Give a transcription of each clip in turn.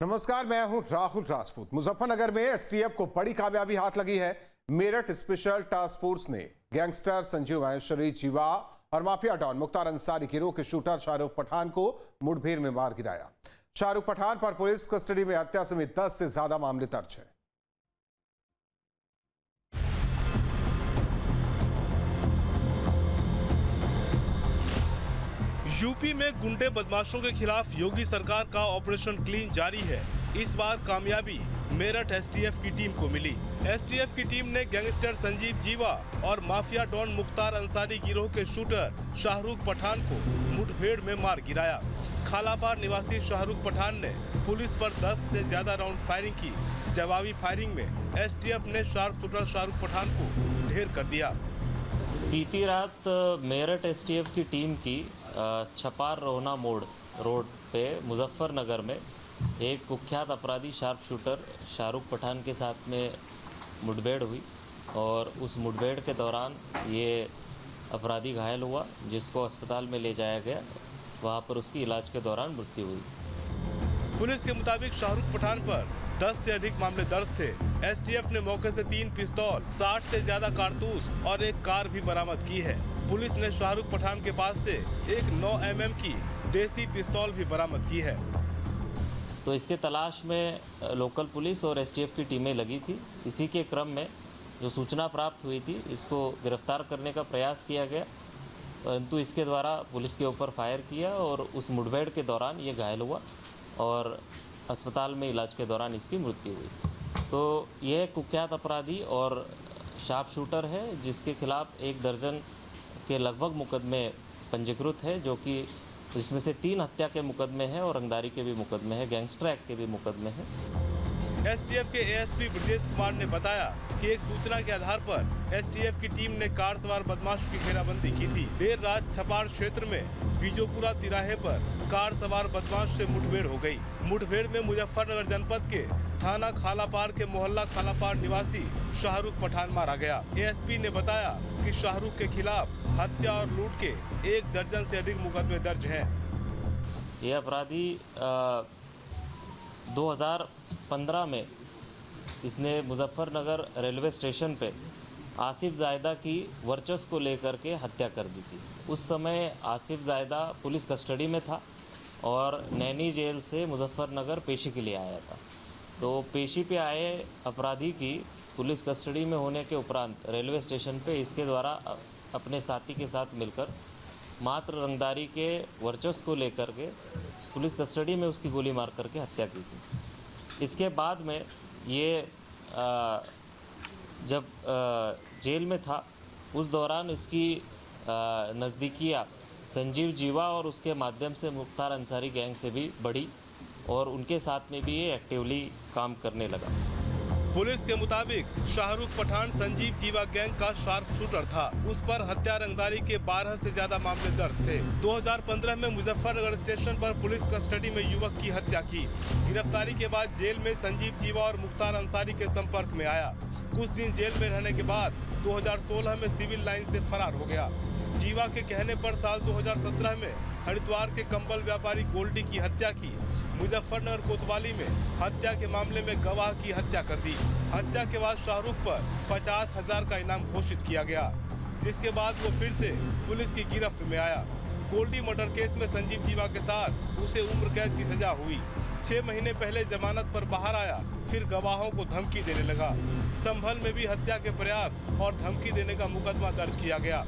नमस्कार, मैं हूं राहुल राजपूत। मुजफ्फरनगर में एसटीएफ को बड़ी कामयाबी हाथ लगी है। मेरठ स्पेशल टास्क फोर्स ने गैंगस्टर संजीव माहेश्वरी जीवा और माफिया डॉन मुख्तार अंसारी गिरोह के शूटर शाहरुख पठान को मुठभेड़ में मार गिराया। शाहरुख पठान पर पुलिस कस्टडी में हत्या समेत 10 से ज्यादा मामले दर्ज हैं। यूपी में गुंडे बदमाशों के खिलाफ योगी सरकार का ऑपरेशन क्लीन जारी है। इस बार कामयाबी मेरठ एसटीएफ की टीम को मिली। एसटीएफ की टीम ने गैंगस्टर संजीव जीवा और माफिया डॉन मुख्तार अंसारी गिरोह के शूटर शाहरुख पठान को मुठभेड़ में मार गिराया। खालाबार निवासी शाहरुख पठान ने पुलिस पर 10 से ज्यादा राउंड फायरिंग की। जवाबी फायरिंग में एसटीएफ ने शार्प शूटर शाहरुख पठान को ढेर कर दिया। बीती रात मेरठ एसटीएफ की टीम की छपार रोहना मोड़ रोड पे मुजफ्फरनगर में एक कुख्यात अपराधी शार्प शूटर शाहरुख पठान के साथ में मुठभेड़ हुई और उस मुठभेड़ के दौरान ये अपराधी घायल हुआ, जिसको अस्पताल में ले जाया गया। वहाँ पर उसकी इलाज के दौरान मृत्यु हुई। पुलिस के मुताबिक शाहरुख पठान पर 10 से अधिक मामले दर्ज थे। एसटीएफ ने मौके से 3 पिस्तौल, 60 से ज्यादा कारतूस और एक कार भी बरामद की है। पुलिस ने शाहरुख पठान के पास से एक 9 mm की देसी पिस्तौल भी बरामद की है। तो इसके तलाश में लोकल पुलिस और एसटीएफ की टीमें लगी थी। इसी के क्रम में जो सूचना प्राप्त हुई थी, इसको गिरफ्तार करने का प्रयास किया गया, परंतु इसके द्वारा पुलिस के ऊपर फायर किया और उस मुठभेड़ के दौरान ये घायल हुआ और अस्पताल में इलाज के दौरान इसकी मृत्यु हुई। तो यह कुख्यात अपराधी और शार्प शूटर है, जिसके खिलाफ 1 दर्जन के लगभग मुकदमे पंजीकृत है, जो कि जिसमें से 3 हत्या के मुकदमे हैं और रंगदारी के भी मुकदमे हैं, गैंगस्टर एक्ट के भी मुकदमे हैं। एसटीएफ के एएसपी ब्रजेश कुमार ने बताया कि एक सूचना के आधार पर एसटीएफ की टीम ने कार सवार बदमाशों की घेराबंदी की थी। देर रात छपार क्षेत्र में बीजोपुरा तिराहे पर कार सवार बदमाश से मुठभेड़ हो गई। मुठभेड़ में मुजफ्फरनगर जनपद के थाना खालापार के मोहल्ला खालापार निवासी शाहरुख पठान मारा गया। एएसपी ने बताया कि शाहरुख के खिलाफ हत्या और लूट के 1 दर्जन से अधिक मुकदमे दर्ज हैं। ये अपराधी 2015 में इसने मुजफ्फरनगर रेलवे स्टेशन पे आसिफ जायदा की वर्चस्व को लेकर के हत्या कर दी थी। उस समय आसिफ जायदा पुलिस कस्टडी में था और नैनी जेल से मुजफ्फरनगर पेशी के लिए आया था। तो पेशी पे आए अपराधी की पुलिस कस्टडी में होने के उपरांत रेलवे स्टेशन पे इसके द्वारा अपने साथी के साथ मिलकर मात्र रंगदारी के वर्चस्व को लेकर के पुलिस कस्टडी में उसकी गोली मार करके हत्या की थी। इसके बाद में ये जब जेल में था, उस दौरान इसकी नज़दीकियाँ संजीव जीवा और उसके माध्यम से मुख्तार अंसारी गैंग से भी बढ़ी और उनके साथ में भी ये एक्टिवली काम करने लगा। पुलिस के मुताबिक शाहरुख पठान संजीव जीवा गैंग का शार्प शूटर था। उस पर हत्या रंगदारी के 12 से ज्यादा मामले दर्ज थे। 2015 में मुजफ्फरनगर स्टेशन पर पुलिस कस्टडी में युवक की हत्या की। गिरफ्तारी के बाद जेल में संजीव जीवा और मुख्तार अंसारी के संपर्क में आया। कुछ दिन जेल में रहने के बाद 2016 में सिविल लाइन से फरार हो गया। जीवा के कहने पर साल 2017 में हरिद्वार के कंबल व्यापारी गोल्डी की हत्या की। मुजफ्फरनगर कोतवाली में हत्या के मामले में गवाह की हत्या कर दी। हत्या के बाद शाहरुख पर 50,000 का इनाम घोषित किया गया, जिसके बाद वो फिर से पुलिस की गिरफ्त में आया। गोल्डी मर्डर केस में संजीव जीवा के साथ उसे उम्र कैद की सजा हुई। 6 महीने पहले जमानत पर बाहर आया, फिर गवाहों को धमकी देने लगा। संभल में भी हत्या के प्रयास और धमकी देने का मुकदमा दर्ज किया गया।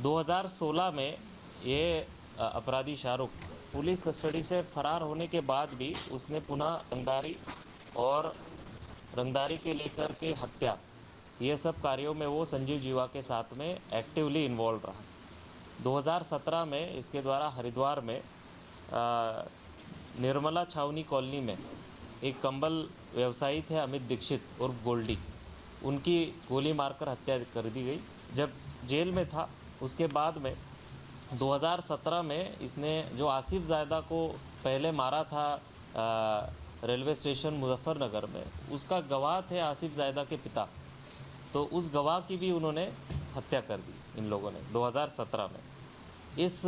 2016 में ये अपराधी शाहरुख पुलिस कस्टडी से फरार होने के बाद भी उसने पुनः रंगदारी के लेकर के हत्या, ये सब कार्यों में वो संजीव जीवा के साथ में एक्टिवली इन्वॉल्व रहा। 2017 में इसके द्वारा हरिद्वार में निर्मला छावनी कॉलोनी में एक कंबल व्यवसायी थे अमित दीक्षित उर्फ गोल्डी, उनकी गोली मारकर हत्या कर दी गई। जब जेल में था उसके बाद में 2017 में इसने जो आसिफ जायदा को पहले मारा था रेलवे स्टेशन मुजफ्फरनगर में, उसका गवाह थे आसिफ जायदा के पिता, तो उस गवाह की भी उन्होंने हत्या कर दी इन लोगों ने 2017 में। इस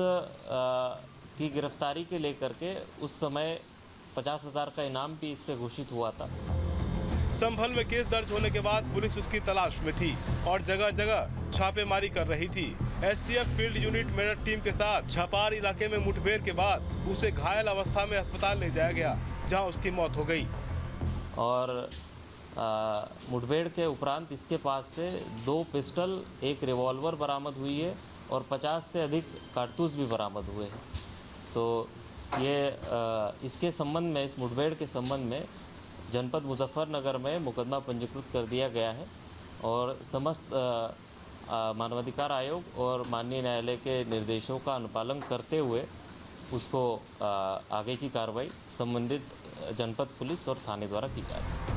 की गिरफ्तारी के लेकर के उस समय 50,000 का इनाम भी इस पे घोषित हुआ था। संभल में केस दर्ज होने के बाद पुलिस उसकी तलाश में थी और जगह जगह छापेमारी कर रही थी। STF field unit Meerut team के साथ छपार इलाके में मुठभेड़ के बाद उसे घायल अवस्था में अस्पताल ले जाया गया, जहां उसकी मौत हो गई। और मुठभेड़ के उपरांत इसके पास से 2 पिस्टल, 1 रिवॉल्वर बरामद हुई है और 50 से अधिक कारतूस भी बरामद हुए हैं। तो ये इसके संबंध में, इस मुठभेड़ के संबंध में जनपद मुजफ्फरनगर में मुकदमा पंजीकृत कर दिया गया है और समस्त मानवाधिकार आयोग और माननीय न्यायालय के निर्देशों का अनुपालन करते हुए उसको आगे की कार्रवाई संबंधित जनपद पुलिस और थाने द्वारा की जाएगी।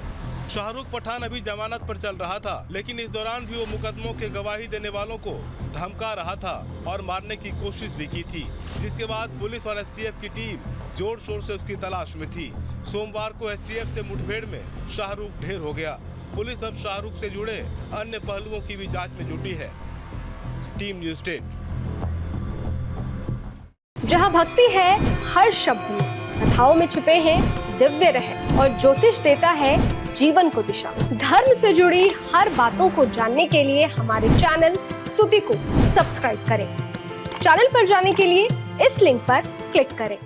शाहरुख पठान अभी जमानत पर चल रहा था, लेकिन इस दौरान भी वो मुकदमों के गवाही देने वालों को धमका रहा था और मारने की कोशिश भी की थी, जिसके बाद पुलिस और एसटीएफ की टीम जोर शोर से उसकी तलाश में थी। सोमवार को एसटीएफ से मुठभेड़ में शाहरुख ढेर हो गया। पुलिस अब शाहरुख से जुड़े अन्य पहलुओं की भी जांच में जुटी है। Team news state. जहां भक्ति है हर शब्द में, कथाओं में छिपे हैं दिव्य रहस्य और ज्योतिष देता है जीवन को दिशा। धर्म से जुड़ी हर बातों को जानने के लिए हमारे चैनल स्तुति को सब्सक्राइब करें। चैनल पर जाने के लिए इस लिंक पर क्लिक करें।